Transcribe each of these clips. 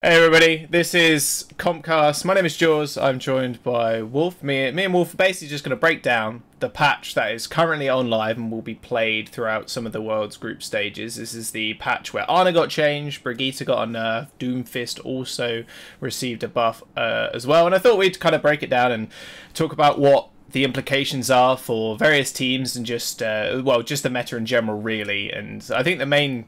Hey everybody, this is Compcast. My name is Jaws. I'm joined by Wolf. Me and Wolf are basically just going to break down the patch that is currently on live and will be played throughout some of the world's group stages. This is the patch where Ana got changed, Brigitte got a nerf, Doomfist also received a buff as well. And I thought we'd kind of break it down and talk about what the implications are for various teams and just just the meta in general, really. And I think the main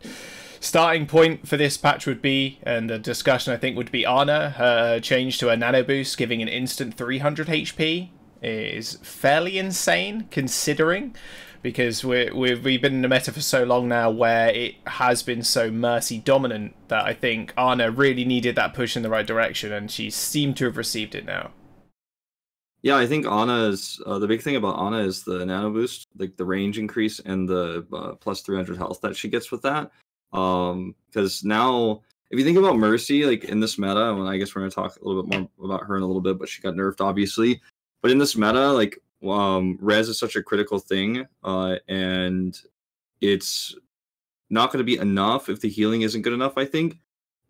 starting point for this patch would be, and the discussion I think would be, Ana. Her change to a nano boost giving an instant 300 HP is fairly insane considering, because we've been in the meta for so long now where it has been so Mercy dominant that I think Ana really needed that push in the right direction, and she seemed to have received it now. Yeah, I think Ana's the big thing about Ana is the nano boost, like the range increase and the plus 300 health that she gets with that. Because now, if you think about Mercy, like in this meta, and I guess we're gonna talk a little bit more about her in a little bit, but she got nerfed obviously. But in this meta, like res is such a critical thing, and it's not going to be enough if the healing isn't good enough, I think.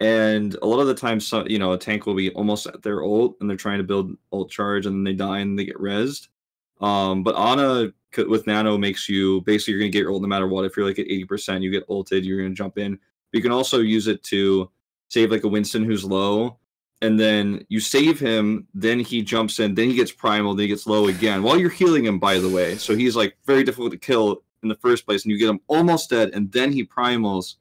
And a lot of the times, so, a tank will be almost at their ult, and they're trying to build ult charge, and then they die and they get rezzed. But Ana with Nano makes you, basically, you're going to get your ult no matter what. If you're like at 80%, you get ulted, you're going to jump in. But you can also use it to save like a Winston who's low, and then you save him, then he jumps in, then he gets primal, then he gets low again, while you're healing him, by the way. So he's like very difficult to kill in the first place, and you get him almost dead, and then he primals.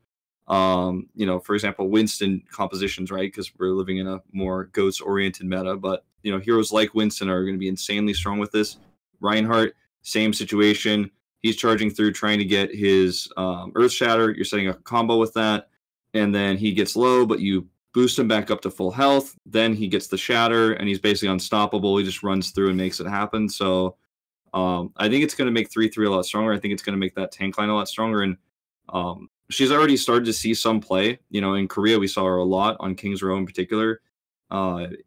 For example, Winston compositions, right? Because we're living in a more ghost-oriented meta, but heroes like Winston are going to be insanely strong with this. Reinhardt, same situation. He's charging through, trying to get his Earth Shatter. You're setting a combo with that, and then he gets low, but you boost him back up to full health. Then he gets the Shatter, and he's basically unstoppable. He just runs through and makes it happen. So I think it's going to make 3-3 a lot stronger. I think it's going to make that tank line a lot stronger, and she's already started to see some play. In Korea, we saw her a lot on King's Row in particular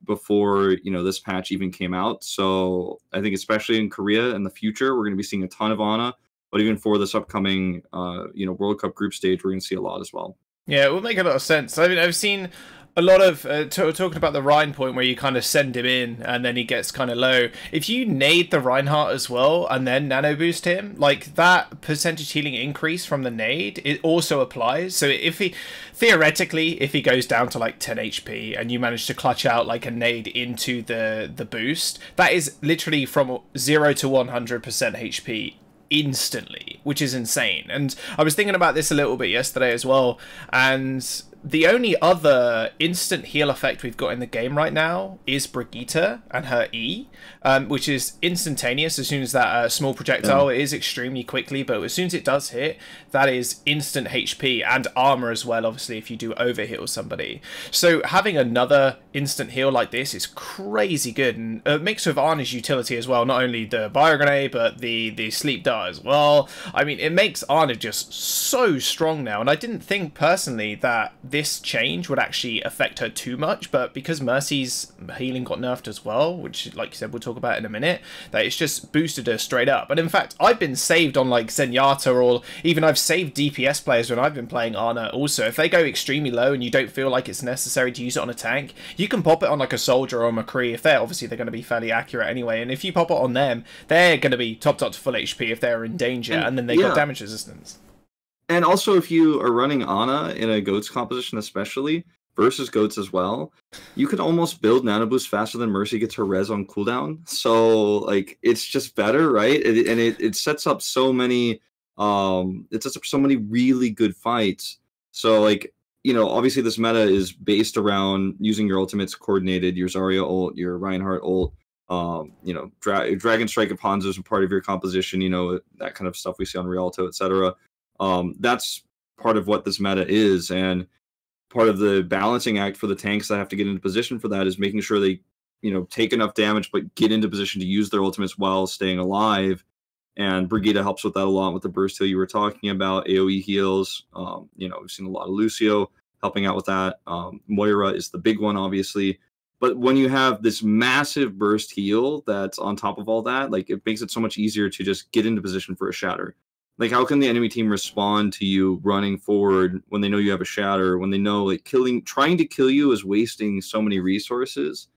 before, this patch even came out. So I think especially in Korea in the future, we're going to be seeing a ton of Ana. But even for this upcoming, World Cup group stage, we're going to see a lot as well. Yeah, it would make a lot of sense. I mean, I've seen a lot of talking about the Rhine point where you kind of send him in and then he gets kind of low. If you nade the Reinhardt as well and then nano boost him, like that percentage healing increase from the nade, it also applies. So if he theoretically, if he goes down to like 10 HP and you manage to clutch out like a nade into the boost, that is literally from 0 to 100% HP instantly, which is insane. And I was thinking about this a little bit yesterday as well, and the only other instant heal effect we've got in the game right now is Brigitte and her E, which is instantaneous. As soon as that small projectile, it is extremely quickly, but as soon as it does hit, that is instant HP and armor as well, obviously, if you do overheal somebody. So having another instant heal like this is crazy good, and a mix with Ana's utility as well, not only the Bio Grenade, but the Sleep Dart as well. I mean, it makes Ana just so strong now, and I didn't think personally that this change would actually affect her too much, but because Mercy's healing got nerfed as well, which, like you said, we'll talk about in a minute, that it's just boosted her straight up. And in fact, I've been saved on like Zenyatta, or even I've saved DPS players when I've been playing Ana also. If they go extremely low and you don't feel like it's necessary to use it on a tank, you can pop it on like a soldier or a McCree. If they're going to be fairly accurate anyway, and if you pop it on them, they're going to be top to full HP if they're in danger, and then they got damage resistance. And also, if you are running Ana in a GOATS composition especially, versus GOATS as well, you can almost build Nano Boost faster than Mercy gets her res on cooldown. So, like, it's just better, right? It sets up so many, really good fights. So, like, obviously this meta is based around using your ultimates coordinated, your Zarya ult, your Reinhardt ult, Dragon Strike of Hanzo is a part of your composition, that kind of stuff we see on Rialto, etc. That's part of what this meta is, and part of the balancing act for the tanks that have to get into position for that is making sure they, take enough damage but get into position to use their ultimates while staying alive. And Brigitte helps with that a lot with the burst heal you were talking about, AoE heals. We've seen a lot of Lucio helping out with that. Moira is the big one, obviously. But when you have this massive burst heal that's on top of all that, like, it makes it so much easier to just get into position for a shatter. Like, how can the enemy team respond to you running forward when they know you have a shatter, when they know, like, trying to kill you is wasting so many resources?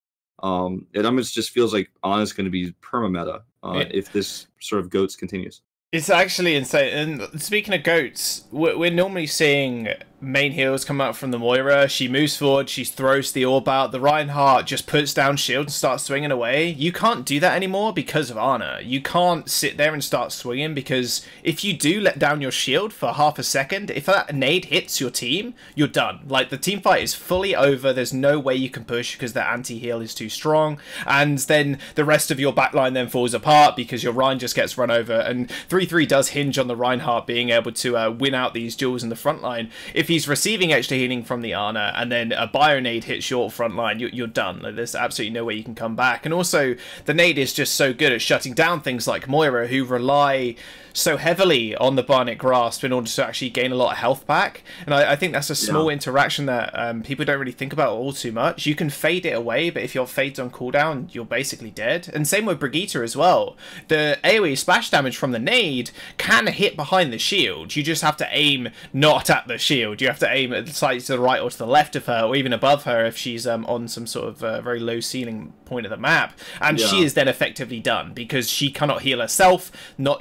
It almost just feels like Ana's going to be perma-meta if this sort of GOATS continues. It's actually insane. And speaking of goats, we're normally seeing main heals come out from the Moira. She moves forward, she throws the orb out. The Reinhardt just puts down shield and starts swinging away. You can't do that anymore because of Ana. You can't sit there and start swinging, because if you do let down your shield for half a second, if that nade hits your team, you're done. Like, the team fight is fully over. There's no way you can push because the anti-heal is too strong. And then the rest of your backline then falls apart because your Rein just gets run over. And 3-3 does hinge on the Reinhardt being able to win out these duels in the front line. If he's receiving extra healing from the Ana and then a bio nade hits your front line, you're done. Like, there's absolutely no way you can come back. And also, the nade is just so good at shutting down things like Moira, who rely so heavily on the Barnet Grasp in order to actually gain a lot of health back. And I think that's a small interaction that people don't really think about all too much. You can fade it away, but if your fade's on cooldown, you're basically dead. And same with Brigitte as well. The AoE splash damage from the nade can hit behind the shield. You just have to aim not at the shield. You have to aim slightly to the right or to the left of her, or even above her if she's on some sort of very low ceiling point of the map. And she is then effectively done, because she cannot heal herself.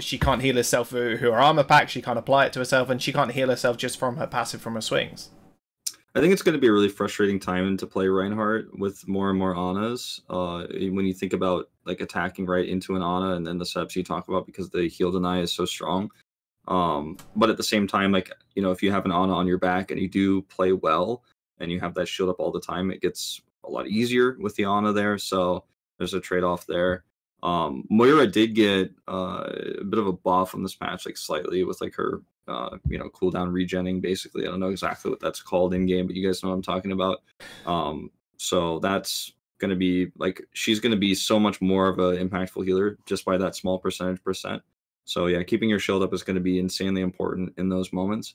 She can't heal herself through her armor pack, she can't apply it to herself, and she can't heal herself just from her passive from her swings. I think it's going to be a really frustrating time to play Reinhardt with more and more Anas. When you think about like attacking right into an Ana and then the setups you talk about, because the heal deny is so strong. But at the same time, like, you know, if you have an Ana on your back and you do play well and you have that shield up all the time, it gets a lot easier with the Ana there. So there's a trade-off there. Moira did get a bit of a buff on this match, like slightly, with like her you know, cooldown regenning, basically. I don't know exactly what that's called in game, but you guys know what I'm talking about. So that's going to be like, she's going to be so much more of an impactful healer just by that small percent. So yeah, keeping your shield up is going to be insanely important in those moments.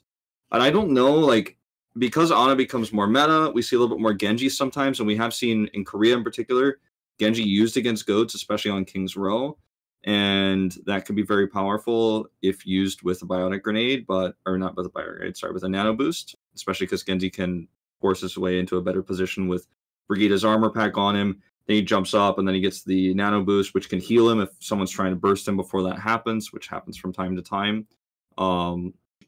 And I don't know, like, because Ana becomes more meta, we see a little bit more Genji sometimes, and we have seen in Korea in particular Genji used against GOATs, especially on King's Row, and that could be very powerful if used with a Bionic Grenade, or not with a Bionic Grenade, sorry, with a Nano Boost, especially because Genji can force his way into a better position with Brigitte's armor pack on him. Then he jumps up, and then he gets the Nano Boost, which can heal him if someone's trying to burst him before that happens, which happens from time to time.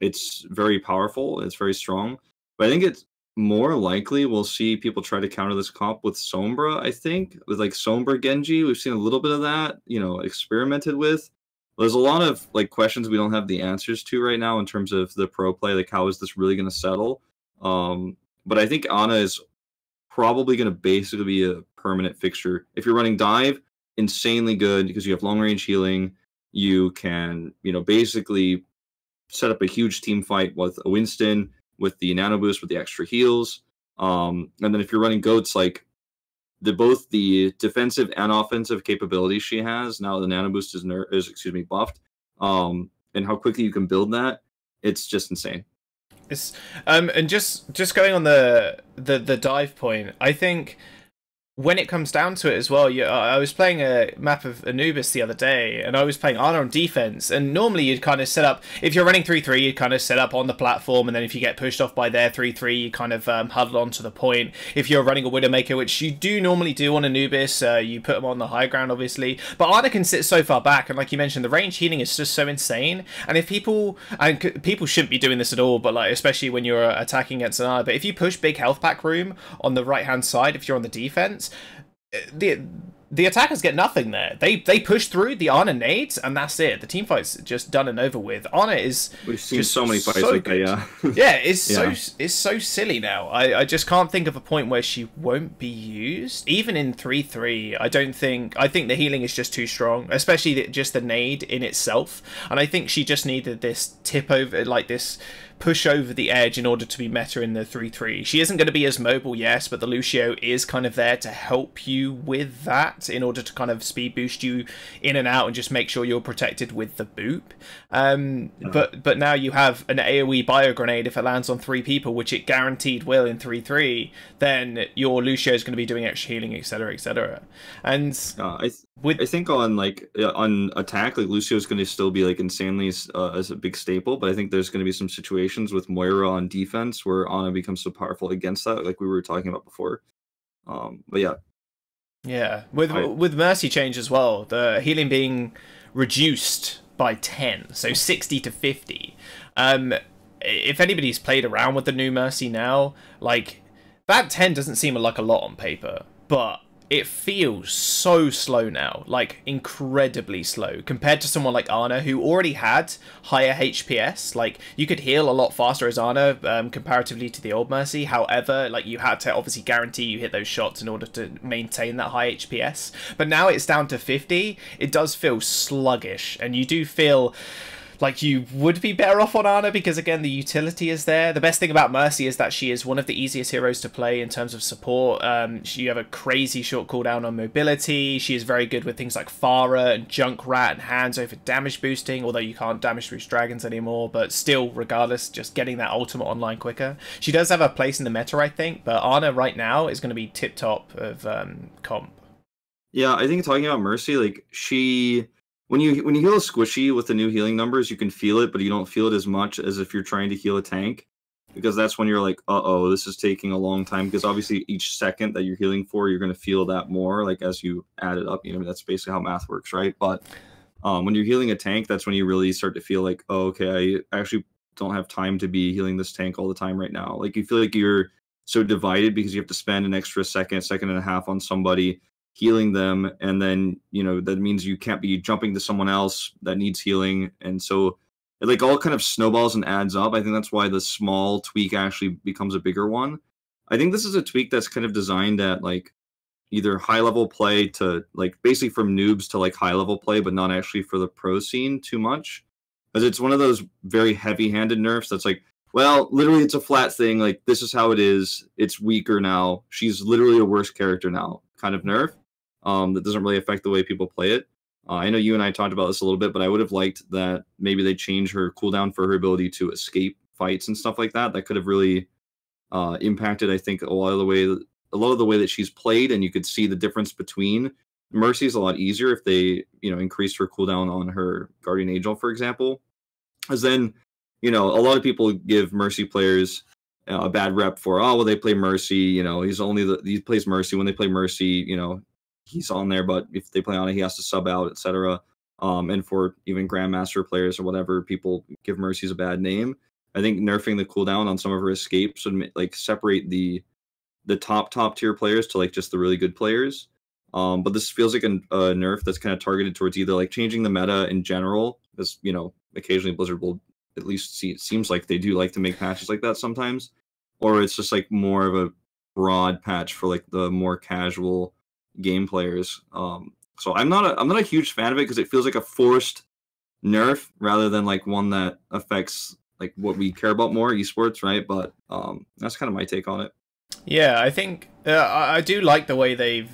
It's very powerful, it's very strong, but I think it's more likely we'll see people try to counter this comp with Sombra, I think. With like Sombra Genji, we've seen a little bit of that, you know, experimented with. There's a lot of like questions we don't have the answers to right now in terms of the pro play, like how is this really going to settle? But I think Ana is probably going to basically be a permanent fixture. If you're running dive, insanely good, because you have long range healing. You can, you know, basically set up a huge team fight with a Winston, with the Nano Boost, with the extra heals. And then if you're running GOATs, like both the defensive and offensive capabilities she has, now the Nano Boost is buffed, and how quickly you can build that, it's just insane. It's and just going on the dive point, I think when it comes down to it as well, I was playing a map of Anubis the other day, and I was playing Ana on defense, and normally you'd kind of set up, if you're running 3-3, you'd kind of set up on the platform, and then if you get pushed off by their 3-3, you kind of huddle onto the point. If you're running a Widowmaker, which you do normally do on Anubis, you put them on the high ground, obviously, but Ana can sit so far back, and like you mentioned, the range healing is just so insane, and if people shouldn't be doing this at all, but like, especially when you're attacking against an Ana, but if you push big health pack room on the right hand side, if you're on the defense, the attackers get nothing there. They push through the Ana nades, and that's it. The team fight's just done and over with. Ana is, we've seen so many fights like that, yeah. Yeah, it's so silly now. I just can't think of a point where she won't be used. Even in 3-3, I think the healing is just too strong, especially just the nade in itself. And I think she just needed this tip over, like this push over the edge in order to be meta in the 3-3. She isn't going to be as mobile, yes, but the Lucio is kind of there to help you with that in order to kind of speed boost you in and out and just make sure you're protected with the boop. But now you have an AoE bio grenade. If it lands on 3 people, which it guaranteed will in 3-3, then your Lucio is going to be doing extra healing, etc., etc. And With I think on on attack, like Lucio's going to still be like insanely as a big staple, but I think there's going to be some situations with Moira on defense where Ana becomes so powerful against that, like we were talking about before. But yeah, Yeah, with Mercy change as well, the healing being reduced by 10, so 60 to 50. If anybody's played around with the new Mercy now, like, that 10 doesn't seem like a lot on paper, but it feels so slow now, like incredibly slow, compared to someone like Ana, who already had higher HPS. Like, you could heal a lot faster as Ana, comparatively to the old Mercy. However, like, you had to obviously guarantee you hit those shots in order to maintain that high HPS. But now it's down to 50. It does feel sluggish, and you do feel like you would be better off on Ana because, again, the utility is there. The best thing about Mercy is that she is one of the easiest heroes to play in terms of support. You have a crazy short cooldown on mobility. She is very good with things like Pharah and Junkrat and Hands over damage boosting, although you can't damage boost dragons anymore. But still, regardless, just getting that ultimate online quicker. She does have a place in the meta, I think, but Ana right now is going to be tip-top of comp. Yeah, I think talking about Mercy, like when you heal a squishy with the new healing numbers, you can feel it, but you don't feel it as much as if you're trying to heal a tank, because that's when you're like, uh-oh, this is taking a long time, because obviously each second that you're healing for, you're going to feel that more, like, as you add it up. You know, that's basically how math works, right? But when you're healing a tank, that's when you really start to feel like, oh, okay, I actually don't have time to be healing this tank all the time right now. Like, you feel like you're so divided because you have to spend an extra second and a half on somebody healing them, and then, you know, that means you can't be jumping to someone else that needs healing, and so it like all kind of snowballs and adds up. I think that's why the small tweak actually becomes a bigger one. I think this is a tweak that's kind of designed at like either high level play to like basically from noobs to like high level play, but not actually for the pro scene too much, because it's one of those very heavy handed nerfs that's like, well, literally it's a flat thing, like this is how it is, it's weaker now, she's literally a worse character now kind of nerf. That doesn't really affect the way people play it. I know you and I talked about this a little bit, but I would have liked that maybe they change her cooldown for her ability to escape fights and stuff like that. That could have really impacted, I think, a lot of the way that she's played, and you could see the difference between Mercy is a lot easier if they, you know, increased her cooldown on her Guardian Angel, for example. Because then, you know, a lot of people give Mercy players a bad rep for, oh, well, they play Mercy, you know, he plays Mercy. When they play Mercy, you know, he's on there, but if they play on it, he has to sub out, etc. And for even Grandmaster players or whatever, people give Mercy's a bad name. I think nerfing the cooldown on some of her escapes would like separate the top tier players to like just the really good players. But this feels like a nerf that's kind of targeted towards either like changing the meta in general, because, you know, occasionally Blizzard will at least see, it seems like they do like to make patches like that sometimes, or it's just like more of a broad patch for like the more casual game players. So I'm not a huge fan of it because it feels like a forced nerf rather than like one that affects like what we care about more, esports, right? But that's kind of my take on it. Yeah, I think I do like the way they've.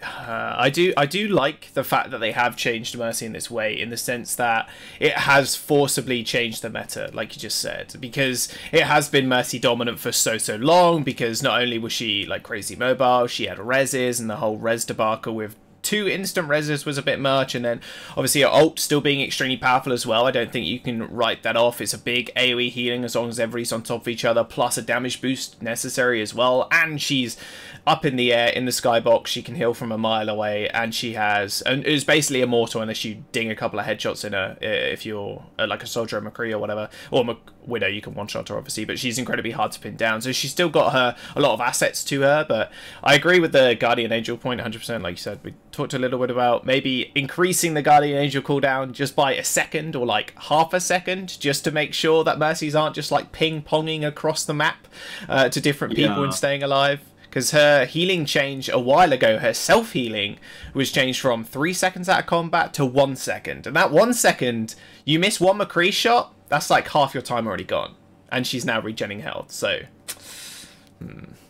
I do like the fact that they have changed Mercy in this way, in the sense that it has forcibly changed the meta, like you just said, because it has been Mercy dominant for so long, because not only was she like crazy mobile, she had reses, and the whole res debacle with 2 instant reses was a bit much, and then obviously her ult still being extremely powerful as well. I don't think you can write that off. It's a big AoE healing as long as everybody's on top of each other, plus a damage boost necessary as well, and she's up in the air in the skybox. She can heal from a mile away, and she has, and is basically immortal unless you ding a couple of headshots in her. If you're like a soldier or McCree or whatever, or Widow, you can one-shot her obviously, but she's incredibly hard to pin down, so she's still got a lot of assets to her. But I agree with the Guardian Angel point 100%. Like you said, we talked a little bit about maybe increasing the Guardian Angel cooldown just by a second or like half a second, just to make sure that Mercies aren't just like ping-ponging across the map to different people and staying alive. Because her healing change a while ago, her self-healing was changed from 3 seconds out of combat to 1 second. And that 1 second, you miss one McCree shot, that's like half your time already gone. And she's now regenning health, so...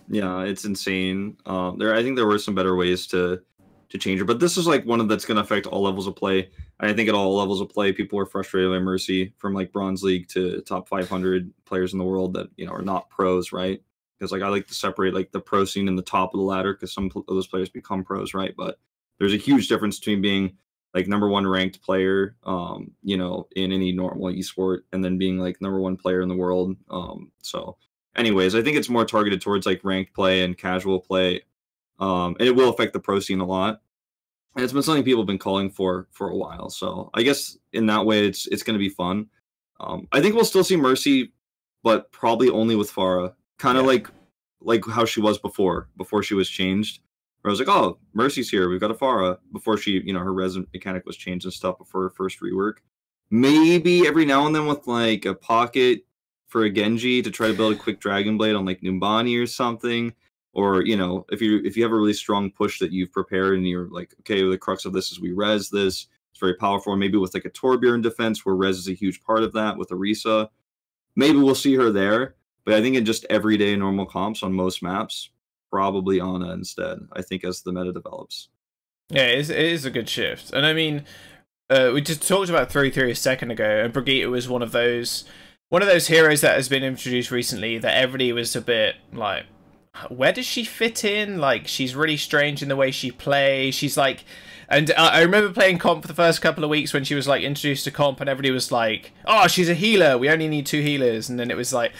Yeah, it's insane. I think there were some better ways to change her, but this is like one that's going to affect all levels of play. And I think at all levels of play, people are frustrated by Mercy, from like Bronze League to top 500 players in the world that, you know, are not pros, right? Because like I like to separate like the pro scene and the top of the ladder, because some of those players become pros, right? But there's a huge difference between being like #1 ranked player, you know, in any normal esport, and then being like #1 player in the world. So, anyways, I think it's more targeted towards like ranked play and casual play, and it will affect the pro scene a lot. And it's been something people have been calling for a while. So I guess in that way, it's going to be fun. I think we'll still see Mercy, but probably only with Farah, kind of like how she was before she was changed. Where I was like, oh, Mercy's here. We've got a Farah before she, you know, her resin mechanic was changed and stuff before her first rework. Maybe every now and then with like a pocket for a Genji to try to build a quick Dragon Blade on like Numbani or something. Or, you know, if you have a really strong push that you've prepared and you're like, okay, the crux of this is we res this. It's very powerful. And maybe with like a Torbjorn defense where res is a huge part of that with Orisa. Maybe we'll see her there. But I think in just everyday normal comps on most maps, probably Ana instead, I think, as the meta develops. Yeah, it is a good shift. And I mean, we just talked about 3-3 a second ago, and Brigitte was one of those heroes that has been introduced recently that everybody was a bit like, where does she fit in? Like, she's really strange in the way she plays. She's like, and I remember playing comp for the first couple of weeks when she was like introduced to comp, and everybody was like, oh, she's a healer, we only need 2 healers. And then it was like,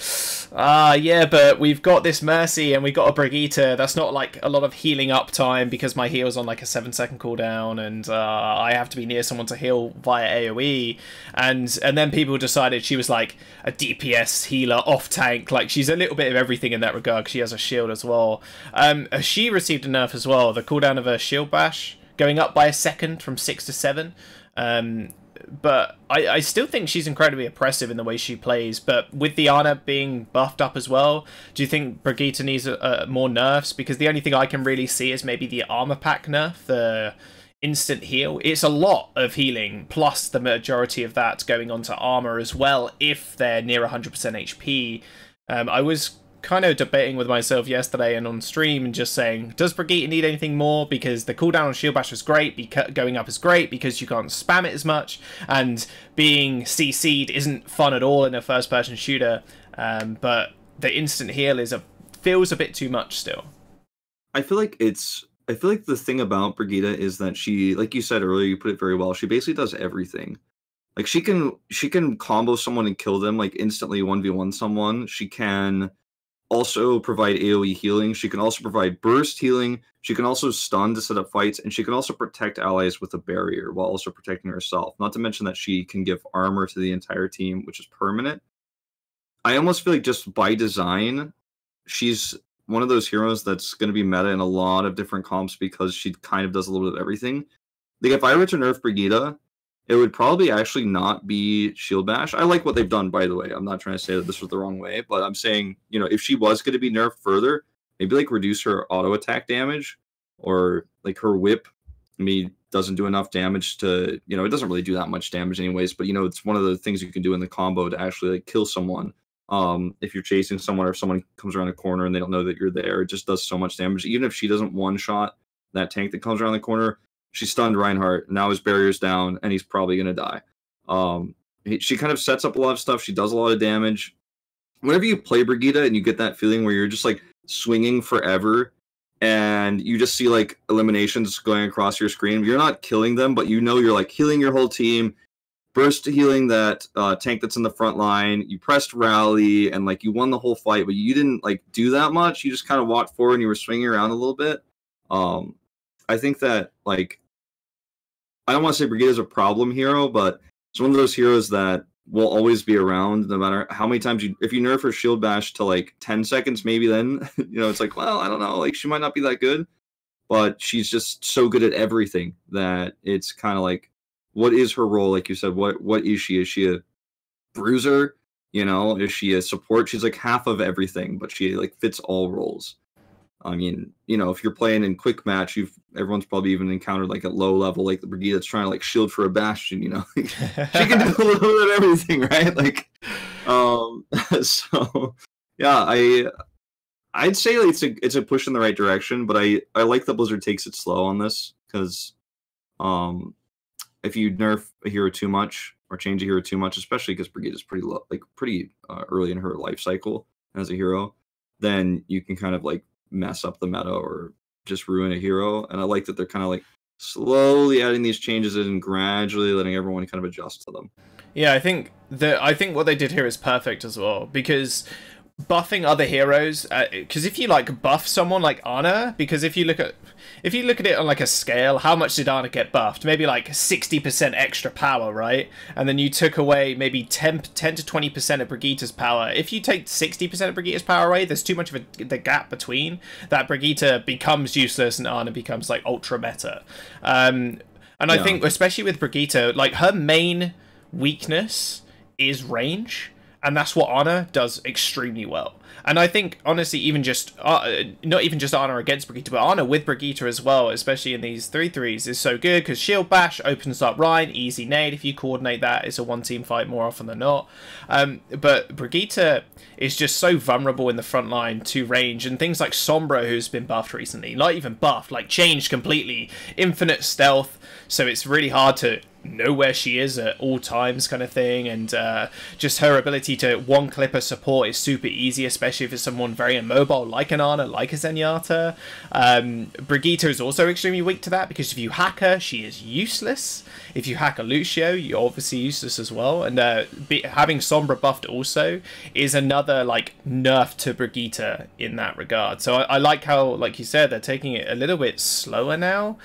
yeah, but we've got this Mercy and we got a Brigitte. That's not like a lot of healing up time because my heal's on like a 7-second cooldown, and I have to be near someone to heal via AoE. And then people decided she was like a DPS healer off tank. Like, she's a little bit of everything in that regard. She has a shield as well. She received a nerf as well. The cooldown of her shield bash going up by a second from 6 to 7. But I still think she's incredibly oppressive in the way she plays. But with the Ana being buffed up as well, do you think Brigitte needs more nerfs? Because the only thing I can really see is maybe the armor pack nerf, the instant heal. It's a lot of healing, plus the majority of that going on to armor as well, if they're near 100% HP. I was kind of debating with myself yesterday and on stream and just saying, does Brigitte need anything more? Because the cooldown on Shield Bash was great, going up is great because you can't spam it as much, and being CC'd isn't fun at all in a first-person shooter, but the instant heal feels a bit too much still. I feel like the thing about Brigitte is that she, like you said earlier, you put it very well, she basically does everything. Like, she can combo someone and kill them, like instantly 1v1 someone. She can also provide AoE healing. She can also provide burst healing. She can also stun to set up fights, and she can also protect allies with a barrier while also protecting herself. Not to mention that she can give armor to the entire team, which is permanent. I almost feel like just by design, she's one of those heroes that's going to be meta in a lot of different comps because she kind of does a little bit of everything. Like, if I were to nerf Brigitte, it would probably actually not be Shield Bash. I like what they've done, by the way. I'm not trying to say that this was the wrong way, but I'm saying, you know, if she was going to be nerfed further, maybe like reduce her auto attack damage, or like her whip maybe doesn't do enough damage to, you know, it doesn't really do that much damage anyways, but you know, it's one of the things you can do in the combo to actually like kill someone. If you're chasing someone, or if someone comes around a corner and they don't know that you're there, it just does so much damage. Even if she doesn't one-shot that tank that comes around the corner, she stunned Reinhardt. Now his barrier's down, and he's probably going to die. She kind of sets up a lot of stuff. She does a lot of damage. Whenever you play Brigitte and you get that feeling where you're just like swinging forever, and you just see like eliminations going across your screen, you're not killing them, but you know you're like healing your whole team, burst healing that tank that's in the front line. You pressed rally, and like you won the whole fight, but you didn't like do that much. You just kind of walked forward and you were swinging around a little bit. I think that, like, I don't want to say Brigitte is a problem hero, but it's one of those heroes that will always be around no matter how many times if you nerf her Shield Bash to like 10 seconds, maybe then, you know, it's like, well, I don't know, like she might not be that good, but she's just so good at everything that it's kind of like, what is her role? Like you said, what is she? Is she a bruiser? You know, is she a support? She's like half of everything, but she like fits all roles. I mean, you know, if you're playing in quick match, everyone's probably even encountered like at low level, like the Brigitte that's trying to like shield for a bastion, you know, she can do a little bit of everything, right? Like, so yeah, I'd say it's a push in the right direction, but I like that Blizzard takes it slow on this, because if you nerf a hero too much or change a hero too much, especially because Brigitte is pretty low, like pretty early in her life cycle as a hero, then you can kind of like mess up the meta or just ruin a hero. And I like that they're kind of like slowly adding these changes in and gradually letting everyone kind of adjust to them. Yeah, I think what they did here is perfect as well, because buffing other heroes, because if you like buff someone like Ana, because if you look at it on like a scale, how much did Ana get buffed? Maybe like 60% extra power, right? And then you took away maybe 10 to 20% of Brigitte's power. If you take 60% of Brigitte's power away, there's too much of the gap between that. Brigitte becomes useless and Ana becomes like ultra meta. And I think especially with Brigitte, like her main weakness is range, and that's what Ana does extremely well. And I think, honestly, even just not even just Ana against Brigitte, but Ana with Brigitte as well, especially in these 3-3s, is so good, because Shield Bash opens up Rein, easy nade. If you coordinate that, it's a one-team fight more often than not. But Brigitte is just so vulnerable in the front line to range, and things like Sombra, who's been buffed recently, not even buffed, like changed completely, infinite stealth, so it's really hard to know where she is at all times kind of thing, and just her ability to one-clip a support is super easy, especially if it's someone very immobile like an Ana, like a Zenyatta. Brigitte is also extremely weak to that, because if you hack her, she is useless. If you hack a Lucio, you're obviously useless as well, and having Sombra buffed also is another like nerf to Brigitte in that regard. So I like how, like you said, they're taking it a little bit slower now.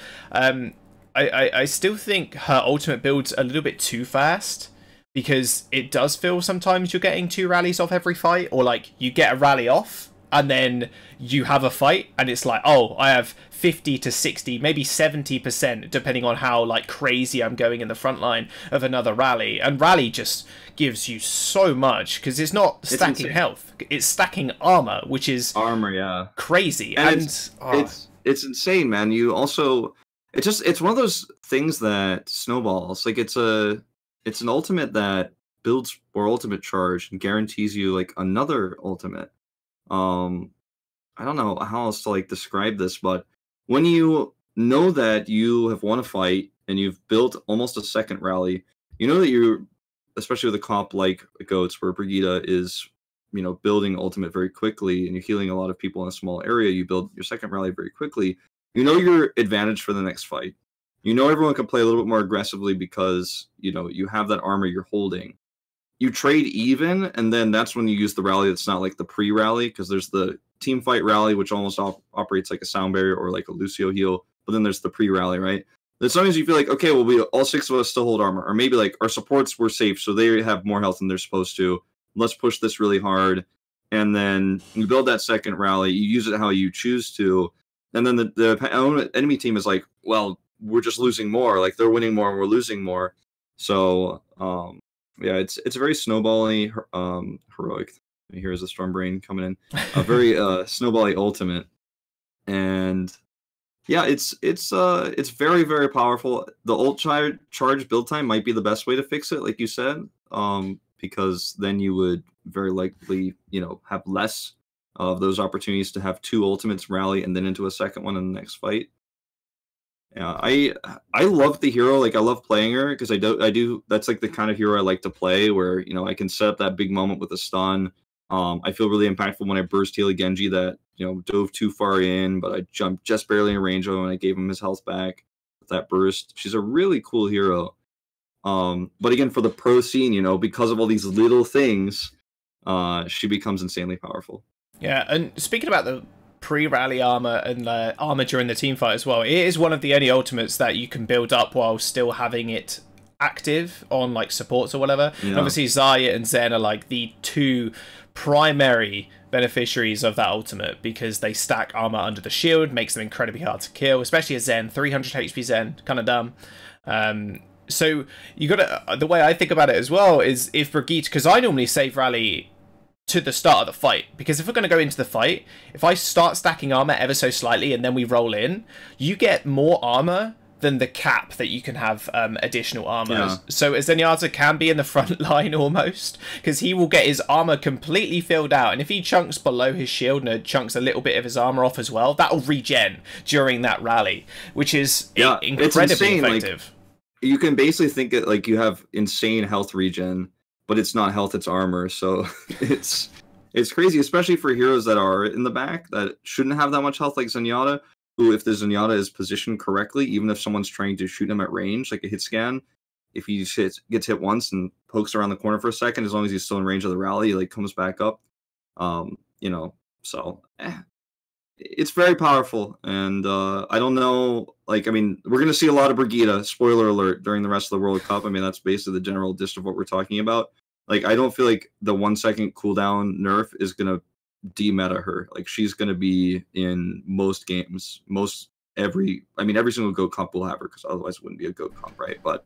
I still think her ultimate builds a little bit too fast, because it does feel sometimes you're getting 2 rallies off every fight, or like you get a rally off and then you have a fight and it's like, oh, I have 50 to 60, maybe 70%, depending on how like crazy I'm going in the front line of another rally. And rally just gives you so much, because it's not stacking health, it's stacking armor, which is crazy. And it's insane, man. You also, it's one of those things that snowballs. Like it's an ultimate that builds more ultimate charge and guarantees you like another ultimate. I don't know how else to like describe this, but when you know that you have won a fight and you've built almost a second rally, you know that you're, especially with a comp like Goats, where Brigitte is, you know, building ultimate very quickly and you're healing a lot of people in a small area, you build your second rally very quickly. You know your advantage for the next fight. You know everyone can play a little bit more aggressively because, you know, you have that armor you're holding. You trade even, and then that's when you use the rally that's not like the pre-rally, because there's the team fight rally, which almost operates like a sound barrier or like a Lucio heal, but then there's the pre-rally, right? Then sometimes you feel like, okay, well, we all 6 of us still hold armor, or maybe like our supports were safe, so they have more health than they're supposed to. Let's push this really hard, and then you build that second rally, you use it how you choose to, and then the enemy team is like, well, we're just losing more, like they're winning more and we're losing more. So yeah, it's a very snowbally heroic. Here's the Storm Brain coming in, a very snowbally ultimate, and yeah, it's very, very powerful. The ult charge build time might be the best way to fix it, like you said, because then you would very likely, you know, have less of those opportunities to have 2 ultimates rally and then into a second one in the next fight. Yeah, I love the hero. Like I love playing her because I do. That's like the kind of hero I like to play, where, you know, I can set up that big moment with a stun. I feel really impactful when I burst heal a Genji that, you know, dove too far in, but I jumped just barely in range of him and I gave him his health back with that burst. She's a really cool hero. But again, for the pro scene, you know, because of all these little things, she becomes insanely powerful. Yeah, and speaking about the pre-rally armor and the armor during the team fight as well, it is one of the only ultimates that you can build up while still having it active on like supports or whatever. Yeah. And obviously Zarya and Zen are like the 2 primary beneficiaries of that ultimate, because they stack armor under the shield, makes them incredibly hard to kill, especially a Zen, 300 HP Zen, kind of dumb. So you gotta, the way I think about it as well is if Brigitte, because I normally save rally to the start of the fight, because if we're going to go into the fight, if I start stacking armor ever so slightly and then we roll in, you get more armor than the cap that you can have additional armor. Yeah. So Zenyatta can be in the front line almost, because he will get his armor completely filled out, and if he chunks below his shield and chunks a little bit of his armor off as well, that'll regen during that rally, which is incredibly effective. Like, you can basically think it like you have insane health regen, but it's not health, it's armor. So it's crazy, especially for heroes that are in the back that shouldn't have that much health, like Zenyatta. if the Zenyatta is positioned correctly, even if someone's trying to shoot him at range, like a hit scan, if he gets hit once and pokes around the corner for a second, as long as he's still in range of the rally, he like comes back up. You know, so it's very powerful, and I don't know. Like, I mean, we're gonna see a lot of Brigitte. Spoiler alert! During the rest of the World Cup, I mean, that's basically the general gist of what we're talking about. Like, I don't feel like the 1 second cooldown nerf is gonna demeta her. Like, she's gonna be in most games, every single GOAT comp will have her, because otherwise it wouldn't be a GOAT comp, right? But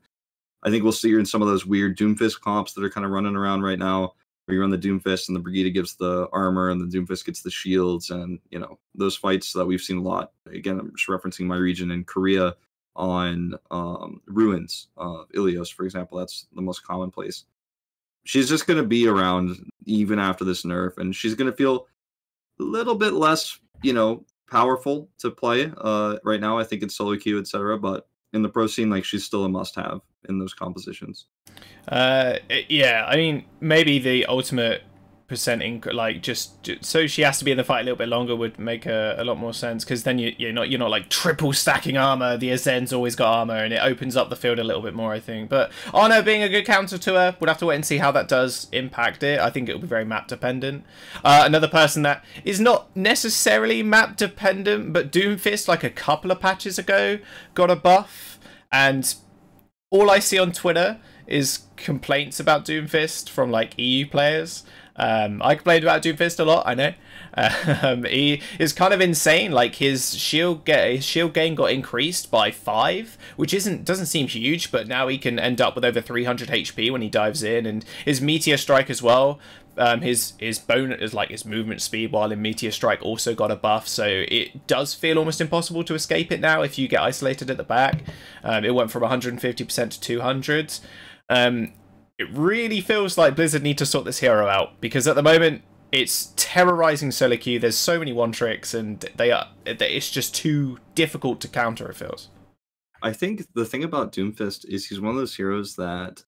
I think we'll see her in some of those weird Doomfist comps that are kind of running around right now, where you run the Doomfist and the Brigitte gives the armor and the Doomfist gets the shields, and you know, those fights that we've seen a lot. Again, I'm just referencing my region in Korea on ruins of Ilios, for example. That's the most common place. She's just going to be around even after this nerf, and she's going to feel a little bit less, you know, powerful to play right now. I think it's solo queue, etc. But in the pro scene, like, she's still a must-have in those compositions. Yeah, I mean, maybe the ultimate percenting, like, just so she has to be in the fight a little bit longer would make a lot more sense, because then you're not like triple stacking armor. The Azen's always got armor, and it opens up the field a little bit more, I think. But Ana being a good counter to her, we'll have to wait and see how that does impact it. I think it will be very map dependent. Another person that is not necessarily map dependent, but Doomfist, like a couple of patches ago, got a buff, and all I see on Twitter is complaints about Doomfist from like EU players. I complained about Doomfist a lot, I know. He is kind of insane. Like, his shield gain got increased by 5, which doesn't seem huge, but now he can end up with over 300 HP when he dives in, and his Meteor Strike as well. His bonus is like his movement speed while in Meteor Strike also got a buff, so it does feel almost impossible to escape it now if you get isolated at the back. It went from 150% to 200. It really feels like Blizzard need to sort this hero out, because at the moment it's terrorizing solo queue. There's so many one tricks, and it's just too difficult to counter, it feels. I think the thing about Doomfist is he's one of those heroes that,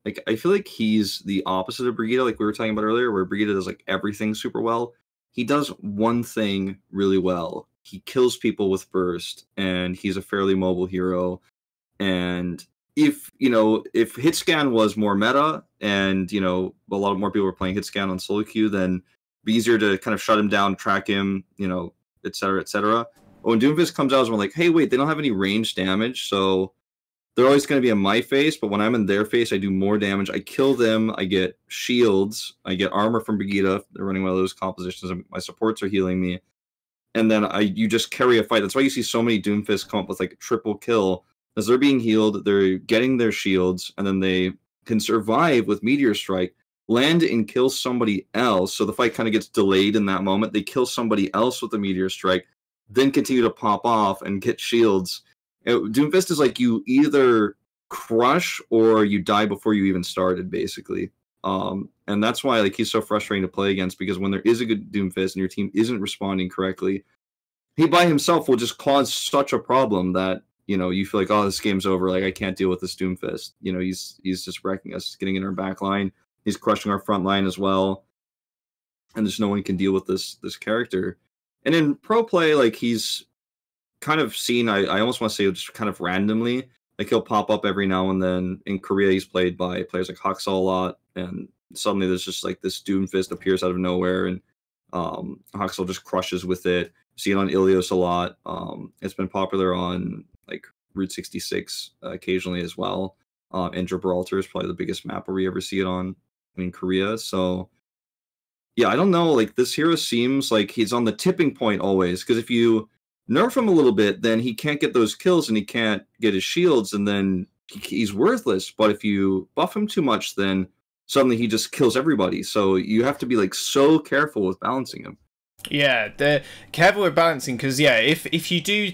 like, I feel like he's the opposite of Brigitte, like we were talking about earlier, where Brigitte does like everything super well. He does one thing really well. He kills people with burst, and he's a fairly mobile hero. And if Hitscan was more meta, and you know, a lot more people were playing Hitscan on solo queue, then it'd be easier to kind of shut him down, track him, you know, etc., etc. But when Doomfist comes out, we're like, hey, wait, they don't have any range damage, so they're always going to be in my face, but when I'm in their face, I do more damage. I kill them, I get shields, I get armor from Brigitte. They're running one of those compositions, and my supports are healing me. And then you just carry a fight. That's why you see so many Doomfist come up with like a triple kill. As they're being healed, they're getting their shields, and then they can survive with Meteor Strike, land and kill somebody else. So the fight kind of gets delayed in that moment. They kill somebody else with the Meteor Strike, then continue to pop off and get shields. Doomfist is like, you either crush or you die before you even started, basically. And that's why, like, he's so frustrating to play against, because when there is a good Doomfist and your team isn't responding correctly, he by himself will just cause such a problem that, you know, you feel like, oh, this game's over. Like, I can't deal with this Doomfist. You know, he's just wrecking us, getting in our back line. He's crushing our front line as well. And there's no one can deal with this character. And in pro play, like, he's kind of seen, I almost want to say just kind of randomly. Like, he'll pop up every now and then. In Korea, he's played by players like Haksal a lot. And suddenly there's just like this Doomfist appears out of nowhere. And Haksal just crushes with it. See it on Ilios a lot. It's been popular on like Route 66 occasionally as well. And Gibraltar is probably the biggest map where we ever see it on in Korea. So yeah, I don't know. Like, this hero seems like he's on the tipping point always. Because if you nerf him a little bit, then he can't get those kills and he can't get his shields, and then he's worthless. But if you buff him too much, then suddenly he just kills everybody. So you have to be like so careful with balancing him. Yeah, the careful with balancing, because yeah, if you do,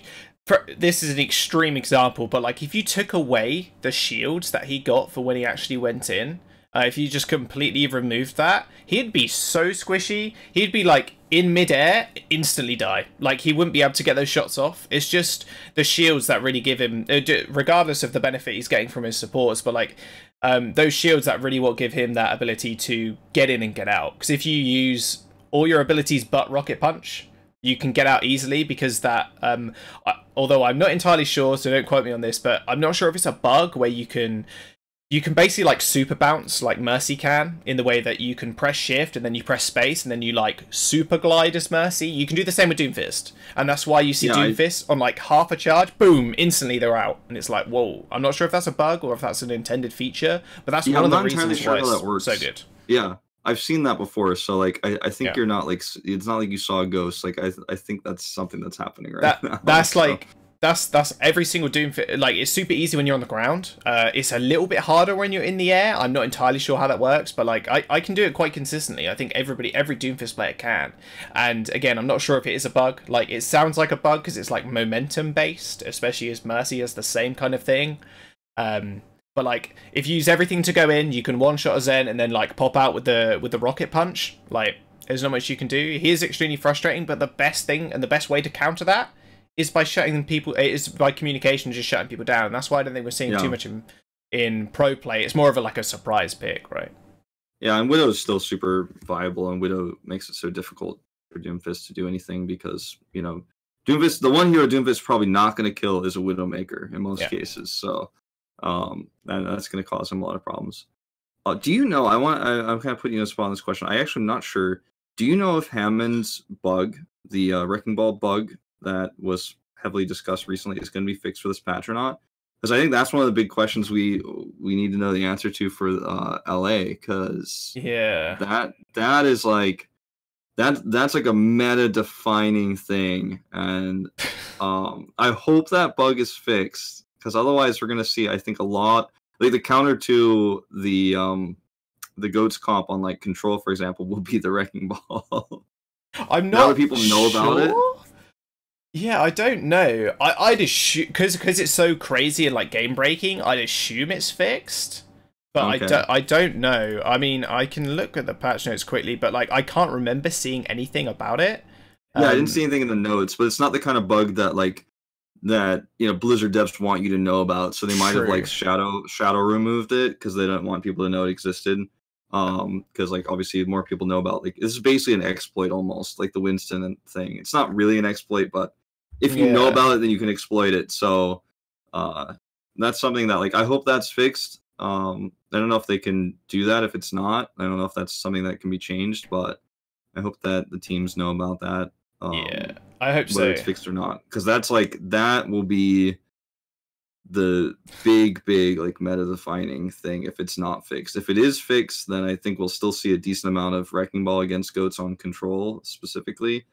this is an extreme example, but like if you took away the shields that he got for when he actually went in, if you just completely removed that, he'd be so squishy. He'd be like in midair, instantly die. Like, he wouldn't be able to get those shots off. It's just the shields that really give him, regardless of the benefit he's getting from his supports, but like those shields that really will give him that ability to get in and get out. Because if you use all your abilities but Rocket Punch, you can get out easily because that although I'm not entirely sure, so don't quote me on this, but I'm not sure if it's a bug where you can basically like super bounce like Mercy can, in the way that you can press shift and then you press space and then you like super glide as Mercy. You can do the same with Doomfist, and that's why you see Doomfist on like half a charge, boom, instantly they're out, and it's like, whoa. I'm not sure if that's a bug or if that's an intended feature, but that's one of the reasons why it's so good. Yeah, I've seen that before, so like I think you're not like, it's not like you saw a ghost. Like I think that's something that's happening right now. That's like that's every single Doomfist. Like, it's super easy when you're on the ground. It's a little bit harder when you're in the air. I'm not entirely sure how that works, but like I can do it quite consistently. I think every Doomfist player can. And again, I'm not sure if it is a bug. Like, it sounds like a bug because it's like momentum based, especially as Mercy has the same kind of thing. But like, if you use everything to go in, you can one shot a Zen and then like pop out with the rocket punch. Like, there's not much you can do. He is extremely frustrating, but the best thing and the best way to counter that is by shutting people. Is by communication, just shutting people down. That's why I don't think we're seeing too much in pro play. It's more of a surprise pick, right? Yeah, and Widow is still super viable, and Widow makes it so difficult for Doomfist to do anything because, you know, Doomfist, the one hero Doomfist is probably not going to kill is a Widowmaker in most cases. So, and that's going to cause him a lot of problems. Do you know? I'm kind of putting you on the spot on this question. I actually am not sure. Do you know if Hammond's bug, the Wrecking Ball bug that was heavily discussed recently, is going to be fixed for this patch or not? Because I think that's one of the big questions we need to know the answer to for LA. Because that is like that's like a meta defining thing, and I hope that bug is fixed, because otherwise we're going to see, I think, a lot like the counter to the goats comp on like Control, for example, will be the Wrecking Ball. I'm not. Now that people know about it. Yeah, I don't know. I'd assume, because it's so crazy and like game breaking, I'd assume it's fixed. But okay. I don't know. I mean, I can look at the patch notes quickly, but like I can't remember seeing anything about it. Yeah, I didn't see anything in the notes, but it's not the kind of bug that Blizzard devs want you to know about. So they might have like shadow removed it because they don't want people to know it existed. Because like obviously more people know about, like, this is basically an exploit almost, like the Winston thing. It's not really an exploit, but if you know about it, then you can exploit it. So that's something that, like, I hope that's fixed. I don't know if they can do that. If it's not, I don't know if that's something that can be changed, but I hope that the teams know about that. Yeah, I hope so. Whether it's fixed or not, because that's like, that will be the big like meta defining thing if it's not fixed. If it is fixed, then I think we'll still see a decent amount of Wrecking Ball against goats on Control specifically.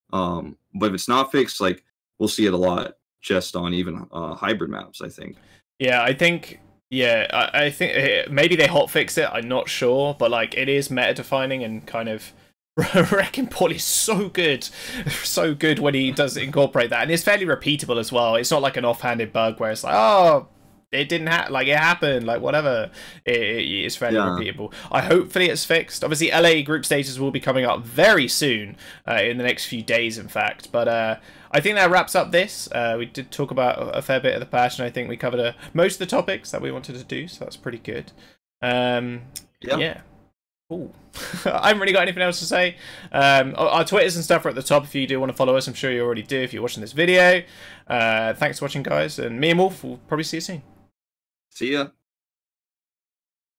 But if it's not fixed, like, we'll see it a lot just on even hybrid maps, I think. Yeah, I think I think maybe they hotfix it, I'm not sure, but like, it is meta defining, and kind of Wrecking Ball is so good when he does incorporate that, and it's fairly repeatable as well. It's not like an offhanded bug where it's like, oh, it didn't like, it happened, like, whatever. It's fairly repeatable. Hopefully it's fixed. Obviously LA group stages will be coming up very soon, in the next few days in fact, but I think that wraps up this. We did talk about a fair bit of the patch, and I think we covered most of the topics that we wanted to do, so that's pretty good. Yeah. Ooh. I haven't really got anything else to say. Our Twitters and stuff are at the top if you do want to follow us. I'm sure you already do if you're watching this video. Thanks for watching, guys, and me and Wolf will probably see you soon. See ya.